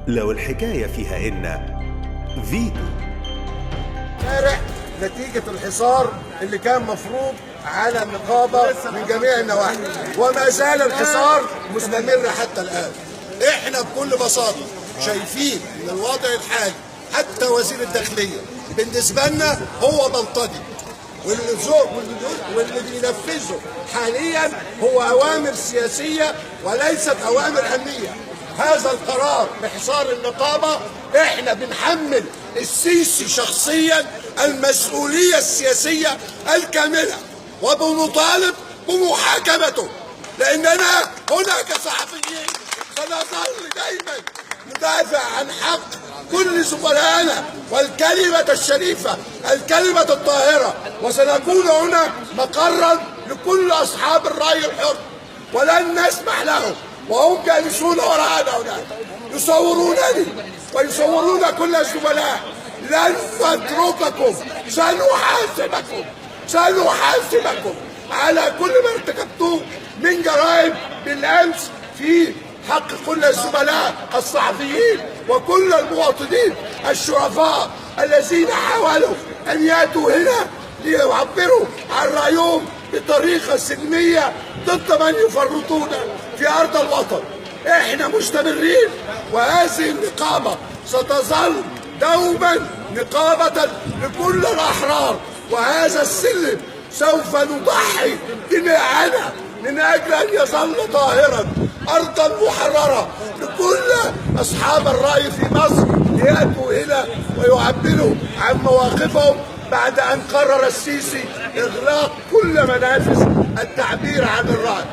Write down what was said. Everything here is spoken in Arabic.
لو الحكاية فيها فيتو. شارع نتيجة الحصار اللي كان مفروض على النقابة من جميع النواحي، وما زال الحصار مستمر حتى الآن. احنا بكل بساطة شايفين ان الوضع الحالي حتى وزير الداخلية بالنسبة لنا هو بلطجي، واللي بينفذه حاليا هو أوامر سياسية وليست أوامر أمنية. هذا القرار بحصار النقابة احنا بنحمل السيسي شخصيا المسؤولية السياسية الكاملة، وبنطالب بمحاكمته، لأننا هنا كصحفيين سنظل دايما ندافع عن حق كل زملائنا والكلمة الشريفة الكلمة الطاهرة، وسنكون هنا مقرا لكل أصحاب الرأي الحر، ولن نسمح لهم وهم جالسون وراءنا هناك يصورونني ويصورون كل الزملاء. لن نترككم، سنحاسبكم على كل ما ارتكبتوه من جرائم بالامس في حق كل الزملاء الصحفيين وكل المواطنين الشرفاء الذين حاولوا ان ياتوا هنا ليعبروا عن رايهم بطريقه سلميه ضد من يفرطون في ارض الوطن. احنا مستمرين، وهذه النقابه ستظل دوما نقابه لكل الاحرار، وهذا السلم سوف نضحي دماءنا من اجل ان يظل طاهرا، ارضا محرره لكل اصحاب الراي في مصر لياتوا هنا ويعبروا عن مواقفهم بعد ان قرر السيسي اغلاق كل منافذ التعبير عن الراي.